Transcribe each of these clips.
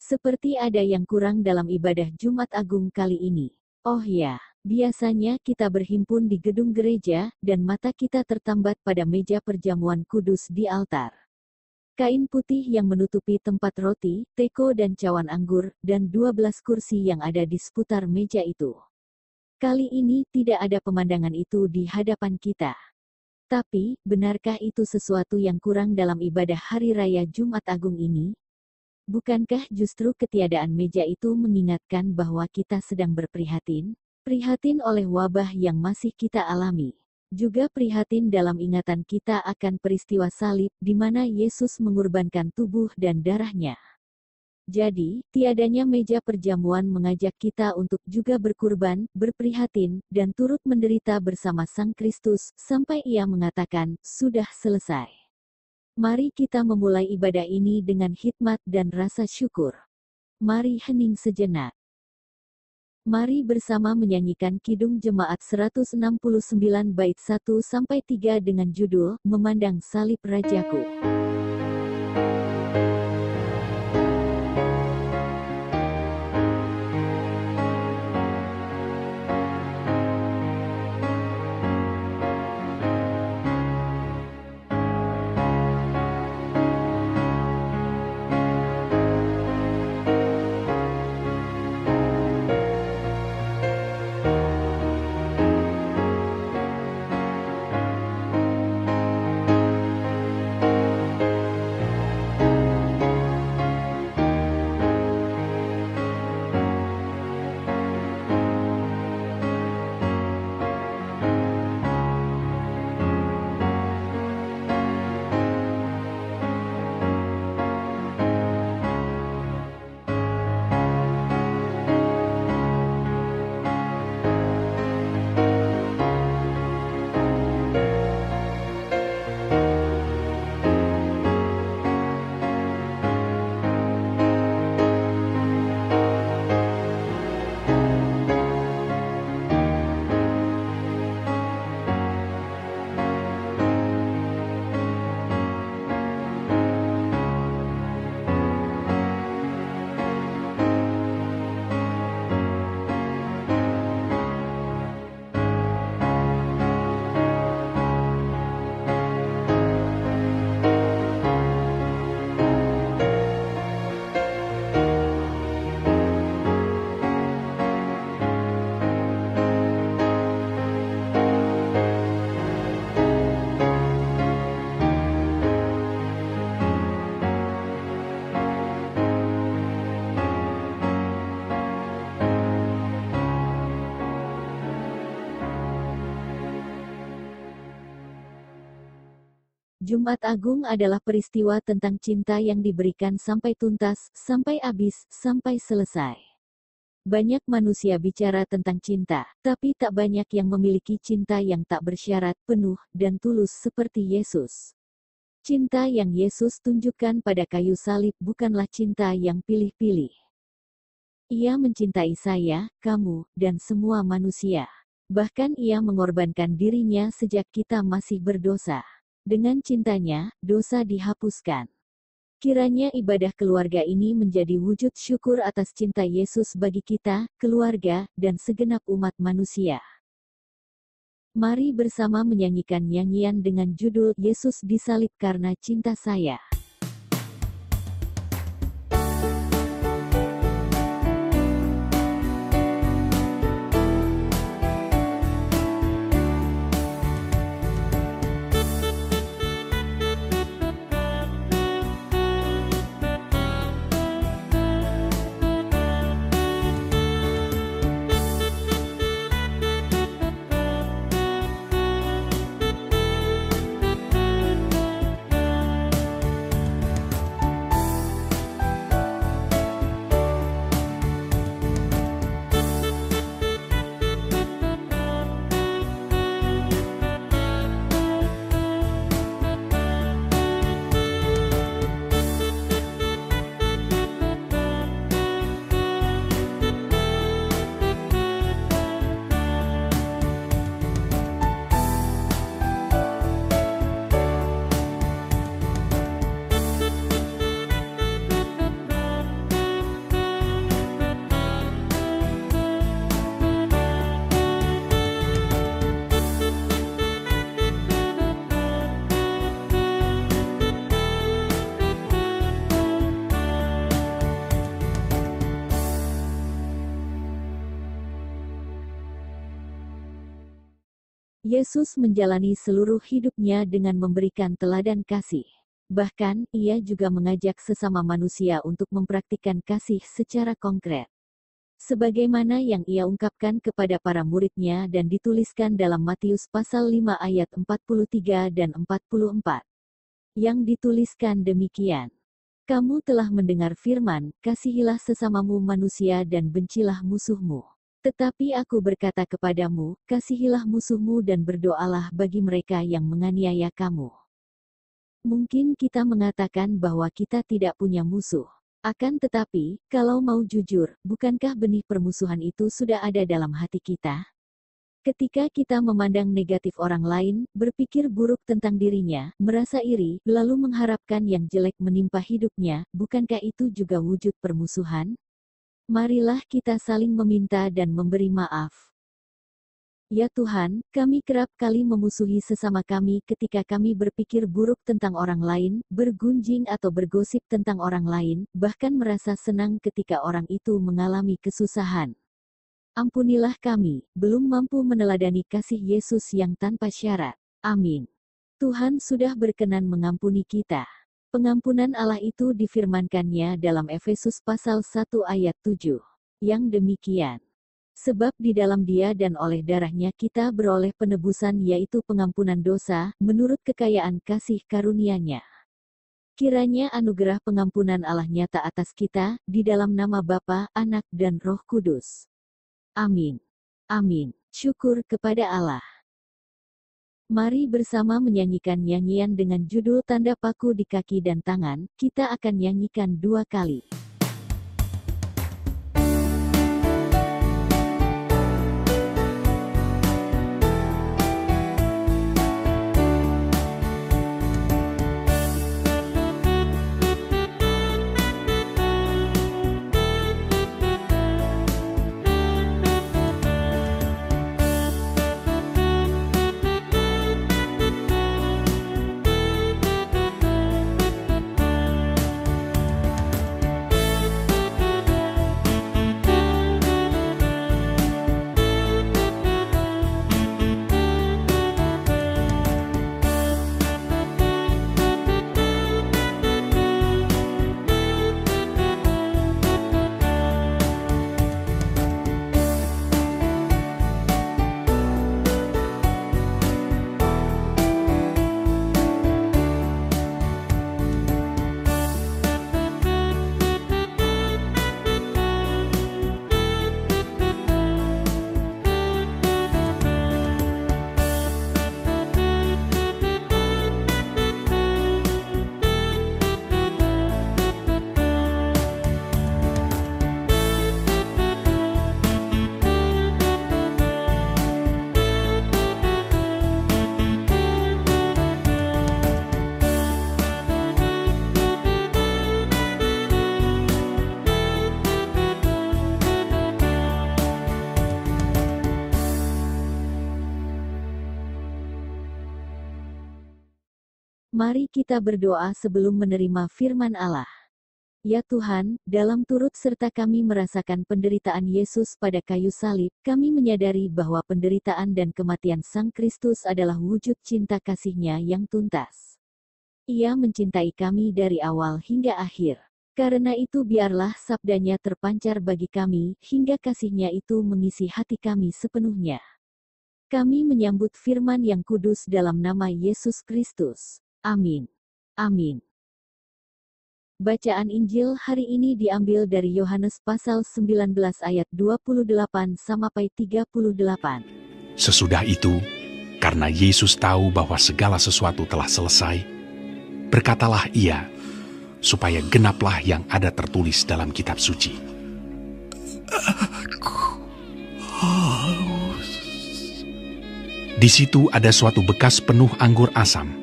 Seperti ada yang kurang dalam ibadah Jumat Agung kali ini. Oh ya, biasanya kita berhimpun di gedung gereja, dan mata kita tertambat pada meja perjamuan kudus di altar. Kain putih yang menutupi tempat roti, teko dan cawan anggur, dan 12 kursi yang ada di seputar meja itu. Kali ini tidak ada pemandangan itu di hadapan kita. Tapi, benarkah itu sesuatu yang kurang dalam ibadah Hari Raya Jumat Agung ini? Bukankah justru ketiadaan meja itu mengingatkan bahwa kita sedang berprihatin? Prihatin oleh wabah yang masih kita alami. Juga prihatin dalam ingatan kita akan peristiwa salib di mana Yesus mengorbankan tubuh dan darahnya. Jadi, tiadanya meja perjamuan mengajak kita untuk juga berkurban, berprihatin, dan turut menderita bersama Sang Kristus, sampai Ia mengatakan, "Sudah selesai." Mari kita memulai ibadah ini dengan hikmat dan rasa syukur. Mari hening sejenak. Mari bersama menyanyikan Kidung Jemaat 169 bait 1-3 dengan judul, Memandang Salib Rajaku. Jumat Agung adalah peristiwa tentang cinta yang diberikan sampai tuntas, sampai habis, sampai selesai. Banyak manusia bicara tentang cinta, tapi tak banyak yang memiliki cinta yang tak bersyarat, penuh, dan tulus seperti Yesus. Cinta yang Yesus tunjukkan pada kayu salib bukanlah cinta yang pilih-pilih. Ia mencintai saya, kamu, dan semua manusia. Bahkan Ia mengorbankan dirinya sejak kita masih berdosa. Dengan cintanya, dosa dihapuskan. Kiranya ibadah keluarga ini menjadi wujud syukur atas cinta Yesus bagi kita, keluarga, dan segenap umat manusia. Mari bersama menyanyikan nyanyian dengan judul Yesus disalib karena cinta saya. Yesus menjalani seluruh hidupnya dengan memberikan teladan kasih. Bahkan, ia juga mengajak sesama manusia untuk mempraktikkan kasih secara konkret. Sebagaimana yang ia ungkapkan kepada para muridnya dan dituliskan dalam Matius pasal 5 ayat 43 dan 44. Yang dituliskan demikian. Kamu telah mendengar firman, kasihilah sesamamu manusia dan bencilah musuhmu. Tetapi aku berkata kepadamu, kasihilah musuhmu dan berdoalah bagi mereka yang menganiaya kamu. Mungkin kita mengatakan bahwa kita tidak punya musuh. Akan tetapi, kalau mau jujur, bukankah benih permusuhan itu sudah ada dalam hati kita? Ketika kita memandang negatif orang lain, berpikir buruk tentang dirinya, merasa iri, lalu mengharapkan yang jelek menimpa hidupnya, bukankah itu juga wujud permusuhan? Marilah kita saling meminta dan memberi maaf. Ya Tuhan, kami kerap kali memusuhi sesama kami ketika kami berpikir buruk tentang orang lain, bergunjing atau bergosip tentang orang lain, bahkan merasa senang ketika orang itu mengalami kesusahan. Ampunilah kami, belum mampu meneladani kasih Yesus yang tanpa syarat. Amin. Tuhan sudah berkenan mengampuni kita. Pengampunan Allah itu difirmankannya dalam Efesus pasal 1 ayat 7. Yang demikian. Sebab di dalam Dia dan oleh darahnya kita beroleh penebusan yaitu pengampunan dosa, menurut kekayaan kasih karunia-Nya. Kiranya anugerah pengampunan Allah nyata atas kita, di dalam nama Bapa, Anak dan Roh Kudus. Amin. Amin. Syukur kepada Allah. Mari bersama menyanyikan nyanyian dengan judul Tanda Paku di Kaki dan Tangan, kita akan nyanyikan 2 kali. Mari kita berdoa sebelum menerima firman Allah. Ya Tuhan, dalam turut serta kami merasakan penderitaan Yesus pada kayu salib, kami menyadari bahwa penderitaan dan kematian Sang Kristus adalah wujud cinta kasih-Nya yang tuntas. Ia mencintai kami dari awal hingga akhir. Karena itu biarlah sabda-Nya terpancar bagi kami, hingga kasih-Nya itu mengisi hati kami sepenuhnya. Kami menyambut firman yang kudus dalam nama Yesus Kristus. Amin. Amin. Bacaan Injil hari ini diambil dari Yohanes pasal 19 ayat 28 sampai 38. Sesudah itu, karena Yesus tahu bahwa segala sesuatu telah selesai, berkatalah Ia, supaya genaplah yang ada tertulis dalam kitab suci. Aku haus. Di situ ada suatu bekas penuh anggur asam.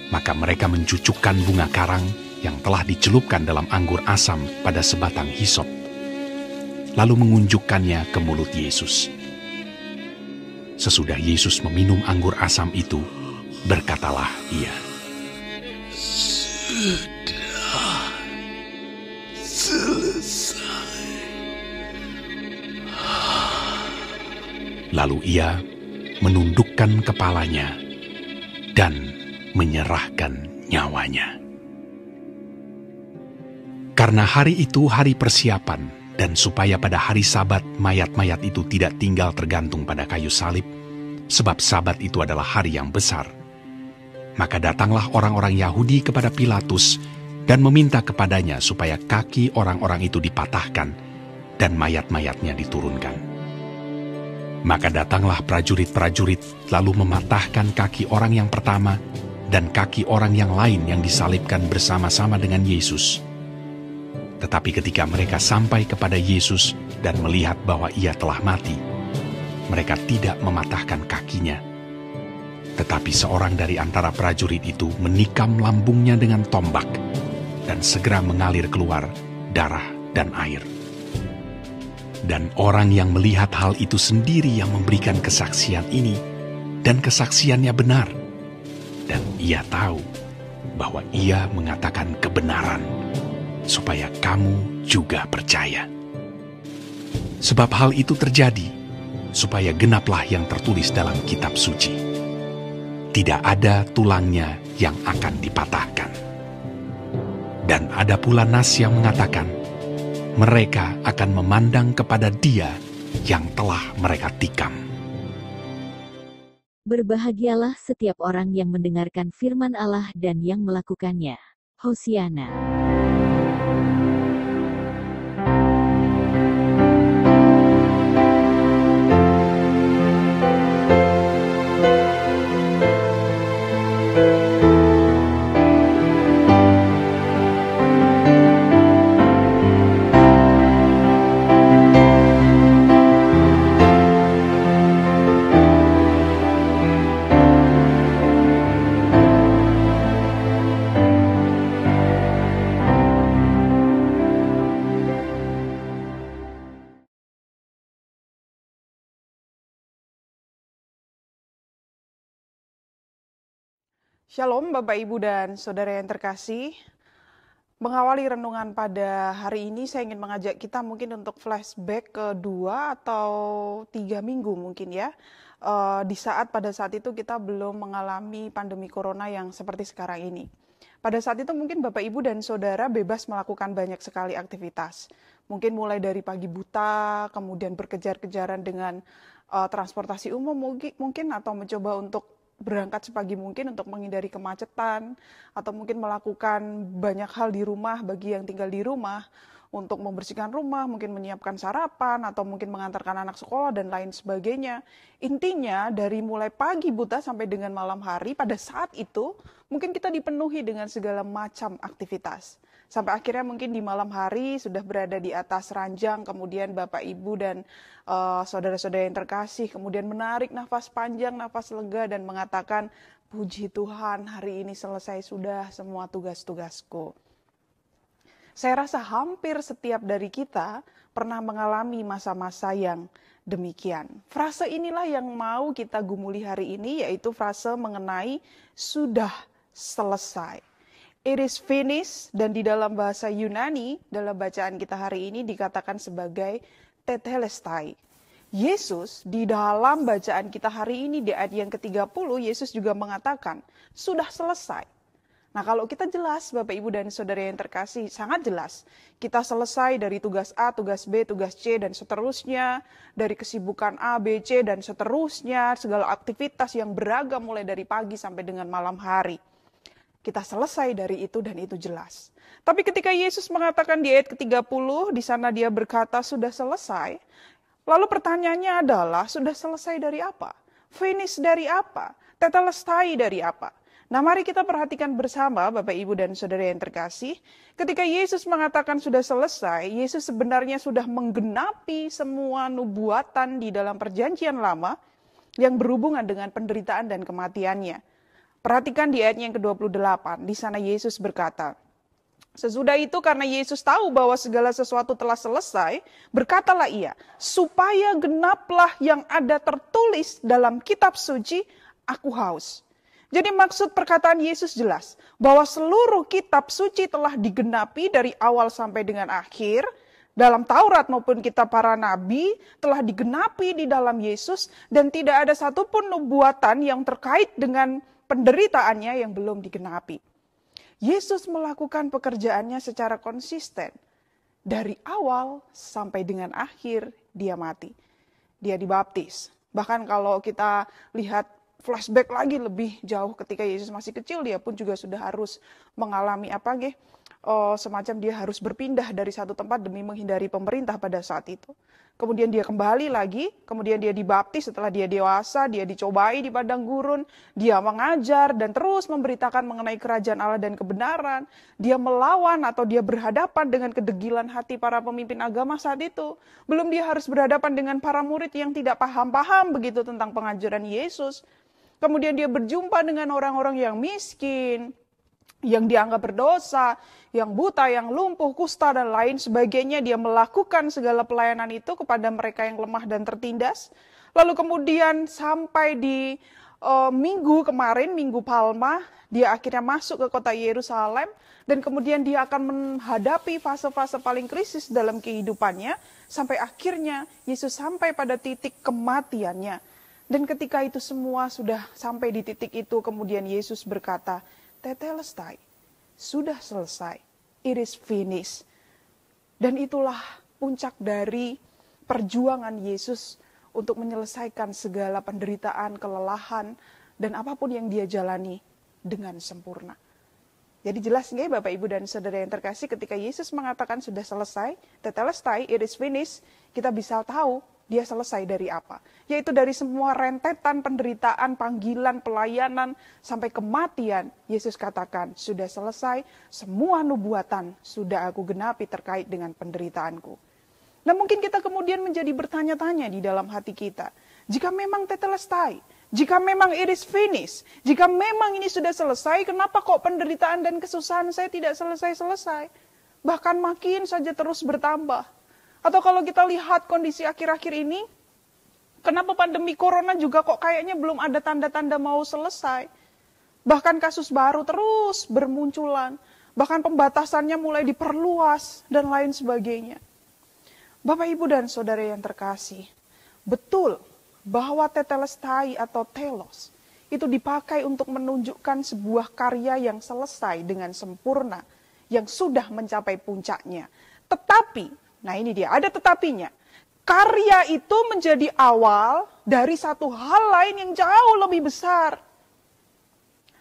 Maka mereka mencucukkan bunga karang yang telah dicelupkan dalam anggur asam pada sebatang hisop, lalu mengunjukkannya ke mulut Yesus. Sesudah Yesus meminum anggur asam itu, berkatalah Ia, "Sudah selesai." Lalu Ia menundukkan kepalanya, dan menyerahkan nyawanya. Karena hari itu hari persiapan, dan supaya pada hari Sabat mayat-mayat itu tidak tinggal tergantung pada kayu salib, sebab Sabat itu adalah hari yang besar, maka datanglah orang-orang Yahudi kepada Pilatus dan meminta kepadanya supaya kaki orang-orang itu dipatahkan dan mayat-mayatnya diturunkan. Maka datanglah prajurit-prajurit lalu mematahkan kaki orang yang pertama dan kaki orang yang lain yang disalibkan bersama-sama dengan Yesus. Tetapi ketika mereka sampai kepada Yesus dan melihat bahwa ia telah mati, mereka tidak mematahkan kakinya. Tetapi seorang dari antara prajurit itu menikam lambungnya dengan tombak, dan segera mengalir keluar darah dan air. Dan orang yang melihat hal itu sendiri yang memberikan kesaksian ini, dan kesaksiannya benar. Dan ia tahu bahwa ia mengatakan kebenaran, supaya kamu juga percaya. Sebab hal itu terjadi, supaya genaplah yang tertulis dalam kitab suci. Tidak ada tulangnya yang akan dipatahkan. Dan ada pula nas yang mengatakan, mereka akan memandang kepada Dia yang telah mereka tikam. Berbahagialah setiap orang yang mendengarkan firman Allah dan yang melakukannya. Hosiana. Shalom Bapak Ibu dan Saudara yang terkasih. Mengawali renungan pada hari ini saya ingin mengajak kita mungkin untuk flashback ke 2 atau 3 minggu mungkin ya. Pada saat itu kita belum mengalami pandemi corona yang seperti sekarang ini. Pada saat itu mungkin Bapak Ibu dan Saudara bebas melakukan banyak sekali aktivitas. Mungkin mulai dari pagi buta, kemudian berkejar-kejaran dengan transportasi umum mungkin atau mencoba untuk berangkat sepagi mungkin untuk menghindari kemacetan, atau mungkin melakukan banyak hal di rumah bagi yang tinggal di rumah, untuk membersihkan rumah, mungkin menyiapkan sarapan, atau mungkin mengantarkan anak sekolah dan lain sebagainya. Intinya dari mulai pagi buta sampai dengan malam hari, pada saat itu mungkin kita dipenuhi dengan segala macam aktivitas. Sampai akhirnya mungkin di malam hari sudah berada di atas ranjang, kemudian Bapak Ibu dan saudara-saudara yang terkasih, kemudian menarik nafas panjang, nafas lega dan mengatakan, puji Tuhan hari ini selesai sudah semua tugas-tugasku. Saya rasa hampir setiap dari kita pernah mengalami masa-masa yang demikian. Frase inilah yang mau kita gumuli hari ini, yaitu frase mengenai sudah selesai. It is finished, dan di dalam bahasa Yunani, dalam bacaan kita hari ini dikatakan sebagai tetelestai. Yesus di dalam bacaan kita hari ini di ayat yang ke-30, Yesus juga mengatakan, sudah selesai. Nah kalau kita jelas Bapak Ibu dan Saudara yang terkasih, sangat jelas. Kita selesai dari tugas A, tugas B, tugas C, dan seterusnya. Dari kesibukan A, B, C, dan seterusnya. Segala aktivitas yang beragam mulai dari pagi sampai dengan malam hari. Kita selesai dari itu dan itu jelas. Tapi ketika Yesus mengatakan di ayat ke-30, di sana dia berkata sudah selesai. Lalu pertanyaannya adalah sudah selesai dari apa? Finish dari apa? Tetelestai dari apa? Nah mari kita perhatikan bersama Bapak Ibu dan Saudara yang terkasih. Ketika Yesus mengatakan sudah selesai, Yesus sebenarnya sudah menggenapi semua nubuatan di dalam perjanjian lama yang berhubungan dengan penderitaan dan kematiannya. Perhatikan di ayat yang ke-28, di sana Yesus berkata, sesudah itu karena Yesus tahu bahwa segala sesuatu telah selesai, berkatalah ia, supaya genaplah yang ada tertulis dalam kitab suci, aku haus. Jadi maksud perkataan Yesus jelas, bahwa seluruh kitab suci telah digenapi dari awal sampai dengan akhir, dalam Taurat maupun kitab para nabi telah digenapi di dalam Yesus dan tidak ada satupun nubuatan yang terkait dengan penderitaannya yang belum digenapi. Yesus melakukan pekerjaannya secara konsisten. Dari awal sampai dengan akhir dia mati. Dia dibaptis. Bahkan kalau kita lihat flashback lagi lebih jauh ketika Yesus masih kecil, dia pun juga sudah harus mengalami semacam dia harus berpindah dari satu tempat demi menghindari pemerintah pada saat itu. Kemudian dia kembali lagi, kemudian dia dibaptis setelah dia dewasa, dia dicobai di padang gurun, dia mengajar dan terus memberitakan mengenai kerajaan Allah dan kebenaran. Dia melawan atau dia berhadapan dengan kedegilan hati para pemimpin agama saat itu. Belum dia harus berhadapan dengan para murid yang tidak paham-paham begitu tentang pengajaran Yesus. Kemudian dia berjumpa dengan orang-orang yang miskin, yang dianggap berdosa, yang buta, yang lumpuh, kusta, dan lain sebagainya. Dia melakukan segala pelayanan itu kepada mereka yang lemah dan tertindas. Lalu kemudian sampai di minggu kemarin, Minggu Palma, dia akhirnya masuk ke kota Yerusalem, dan kemudian dia akan menghadapi fase-fase paling krisis dalam kehidupannya, sampai akhirnya Yesus sampai pada titik kematiannya. Dan ketika itu semua sudah sampai di titik itu, kemudian Yesus berkata, Tetelestai, sudah selesai, it is finished. Dan itulah puncak dari perjuangan Yesus untuk menyelesaikan segala penderitaan, kelelahan, dan apapun yang dia jalani dengan sempurna. Jadi jelas nggak Bapak, Ibu, dan Saudara yang terkasih, ketika Yesus mengatakan sudah selesai, Tetelestai, it is finished, kita bisa tahu dia selesai dari apa? Yaitu dari semua rentetan penderitaan, panggilan, pelayanan, sampai kematian. Yesus katakan, sudah selesai, semua nubuatan sudah aku genapi terkait dengan penderitaanku. Nah mungkin kita kemudian menjadi bertanya-tanya di dalam hati kita. Jika memang tetelestai, jika memang it is finished, jika memang ini sudah selesai, kenapa kok penderitaan dan kesusahan saya tidak selesai-selesai? Bahkan makin saja terus bertambah. Atau kalau kita lihat kondisi akhir-akhir ini, kenapa pandemi corona juga kok kayaknya belum ada tanda-tanda mau selesai. Bahkan kasus baru terus bermunculan, bahkan pembatasannya mulai diperluas, dan lain sebagainya. Bapak, Ibu, dan Saudara yang terkasih, betul bahwa tetelestai atau telos itu dipakai untuk menunjukkan sebuah karya yang selesai dengan sempurna, yang sudah mencapai puncaknya. Tetapi, nah ini dia, ada tetapinya. Karya itu menjadi awal dari satu hal lain yang jauh lebih besar.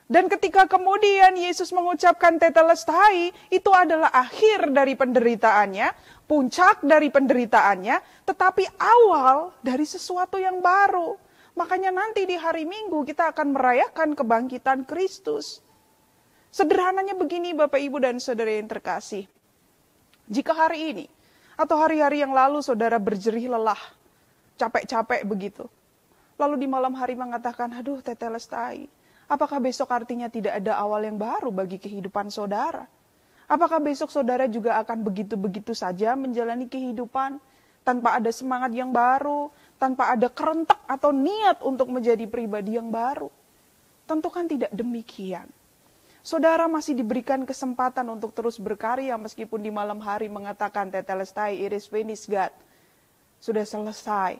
Dan ketika kemudian Yesus mengucapkan tetelestai, itu adalah akhir dari penderitaannya, puncak dari penderitaannya, tetapi awal dari sesuatu yang baru. Makanya nanti di hari Minggu kita akan merayakan kebangkitan Kristus. Sederhananya begini Bapak, Ibu, dan Saudara yang terkasih. Jika hari ini, atau hari-hari yang lalu saudara berjerih lelah, capek-capek begitu. Lalu di malam hari mengatakan, aduh tetelestai. Apakah besok artinya tidak ada awal yang baru bagi kehidupan saudara? Apakah besok saudara juga akan begitu-begitu saja menjalani kehidupan, tanpa ada semangat yang baru, tanpa ada kerentak atau niat untuk menjadi pribadi yang baru? Tentu kan tidak demikian. Saudara masih diberikan kesempatan untuk terus berkarya meskipun di malam hari mengatakan tetelestai, it is finished God. Sudah selesai.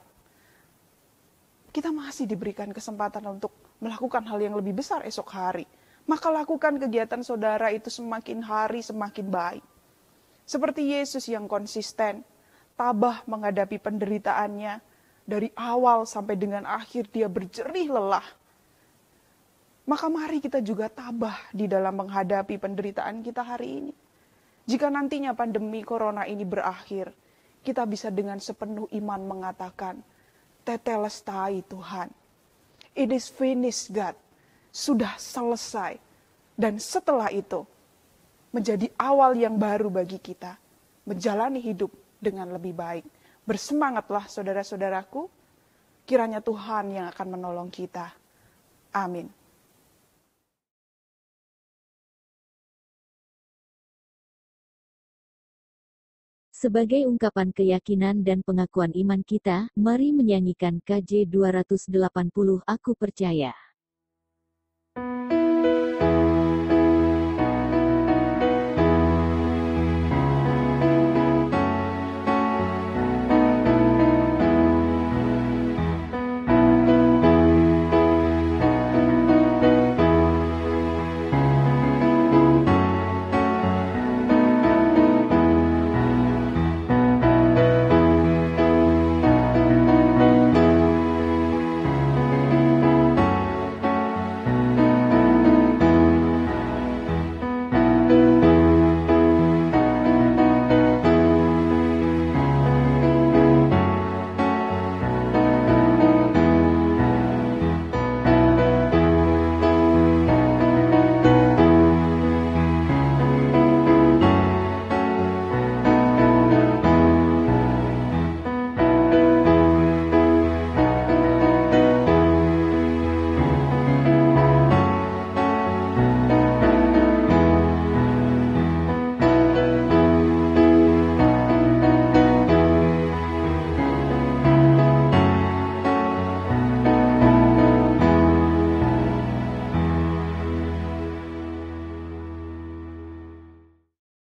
Kita masih diberikan kesempatan untuk melakukan hal yang lebih besar esok hari. Maka lakukan kegiatan saudara itu semakin hari semakin baik. Seperti Yesus yang konsisten, tabah menghadapi penderitaannya. Dari awal sampai dengan akhir dia berjerih lelah. Maka mari kita juga tabah di dalam menghadapi penderitaan kita hari ini. Jika nantinya pandemi corona ini berakhir, kita bisa dengan sepenuh iman mengatakan, tetelestai Tuhan. It is finished God. Sudah selesai. Dan setelah itu, menjadi awal yang baru bagi kita. Menjalani hidup dengan lebih baik. Bersemangatlah saudara-saudaraku. Kiranya Tuhan yang akan menolong kita. Amin. Sebagai ungkapan keyakinan dan pengakuan iman kita, mari menyanyikan KJ 280 Aku Percaya.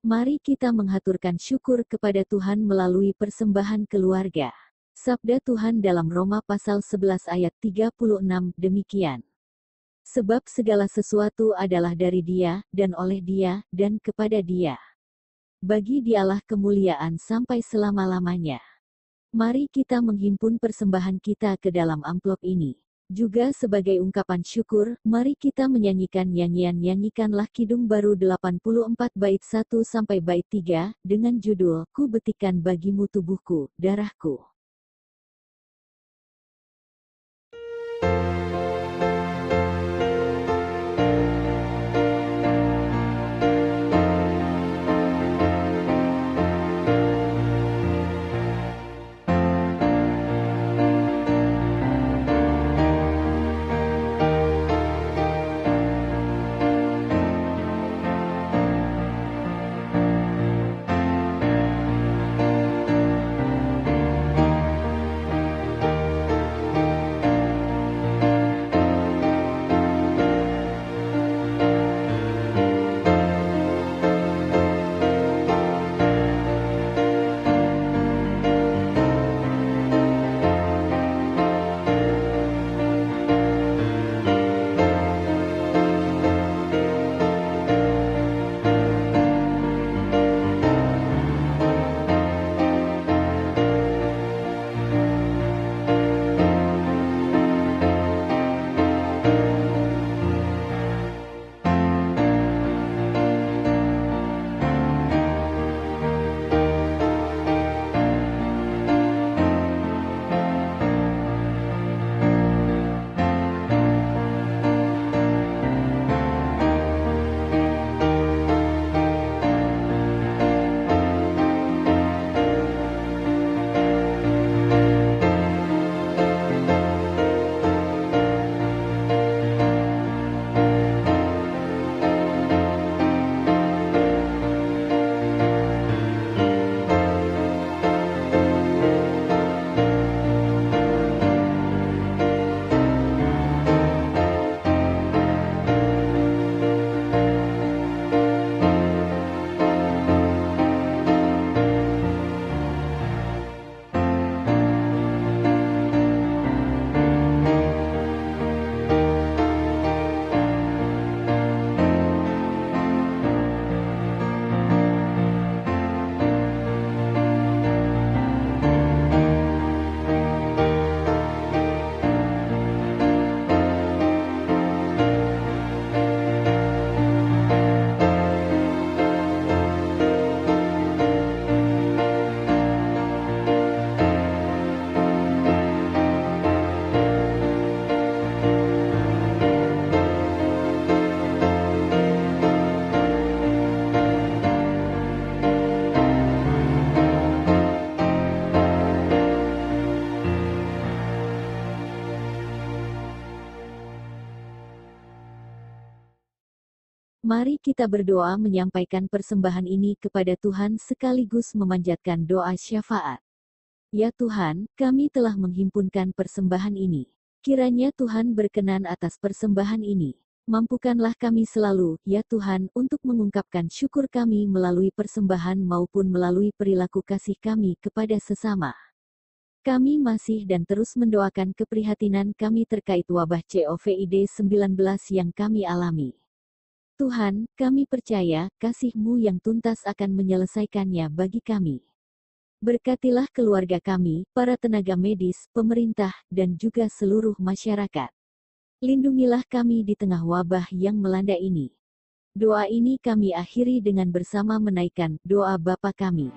Mari kita menghaturkan syukur kepada Tuhan melalui persembahan keluarga. Sabda Tuhan dalam Roma pasal 11 ayat 36 demikian. Sebab segala sesuatu adalah dari Dia, dan oleh Dia, dan kepada Dia. Bagi Dialah kemuliaan sampai selama-lamanya. Mari kita menghimpun persembahan kita ke dalam amplop ini. Juga sebagai ungkapan syukur, mari kita menyanyikan nyanyian Nyanyikanlah Kidung Baru 84 bait 1 sampai bait 3, dengan judul, Ku betikan bagimu tubuhku, darahku. Mari kita berdoa menyampaikan persembahan ini kepada Tuhan sekaligus memanjatkan doa syafaat. Ya Tuhan, kami telah menghimpunkan persembahan ini. Kiranya Tuhan berkenan atas persembahan ini. Mampukanlah kami selalu, ya Tuhan, untuk mengungkapkan syukur kami melalui persembahan maupun melalui perilaku kasih kami kepada sesama. Kami masih dan terus mendoakan keprihatinan kami terkait wabah COVID-19 yang kami alami. Tuhan, kami percaya, kasih-Mu yang tuntas akan menyelesaikannya bagi kami. Berkatilah keluarga kami, para tenaga medis, pemerintah, dan juga seluruh masyarakat. Lindungilah kami di tengah wabah yang melanda ini. Doa ini kami akhiri dengan bersama menaikkan doa Bapa kami.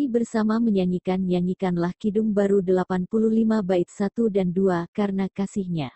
Mari bersama menyanyikan Nyanyikanlah Kidung Baru 85 bait 1 dan 2 karena kasih-Nya.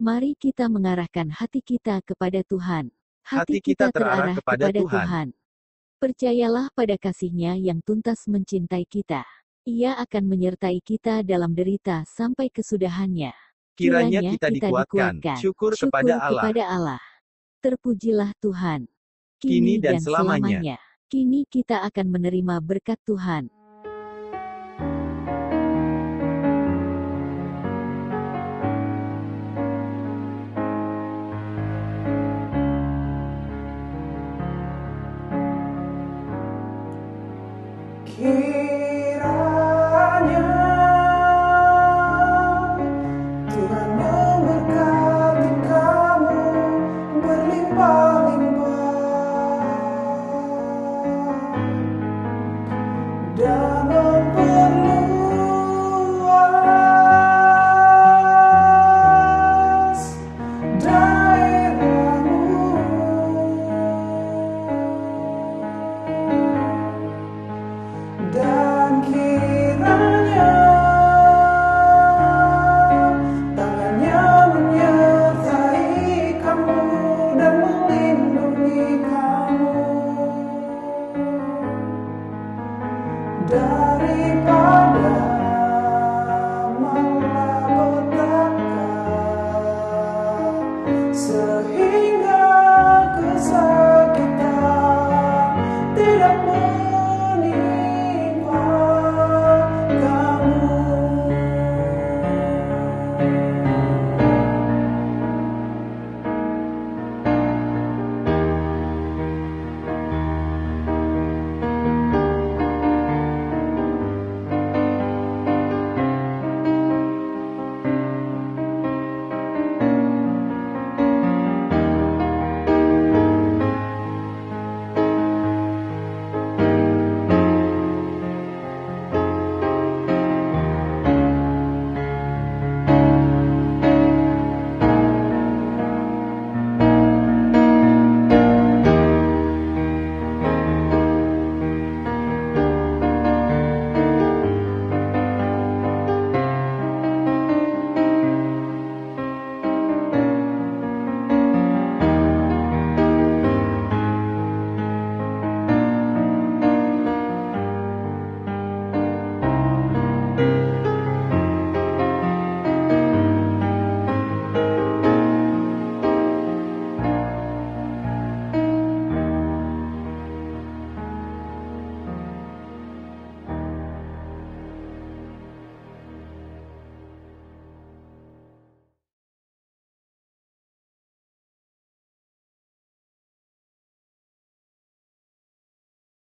Mari kita mengarahkan hati kita kepada Tuhan. Hati kita terarah kepada Tuhan. Percayalah pada kasih-Nya yang tuntas mencintai kita. Ia akan menyertai kita dalam derita sampai kesudahannya. Kiranya kita dikuatkan. Syukur kepada Allah. Terpujilah Tuhan. Kini dan selamanya. Kini kita akan menerima berkat Tuhan. Kiranya Tuhan memberkati kamu berlimpah-limpah dan memperluas daerahmu. Dan kiranya tangannya menyertai kamu dan melindungi kamu daripada malapetaka.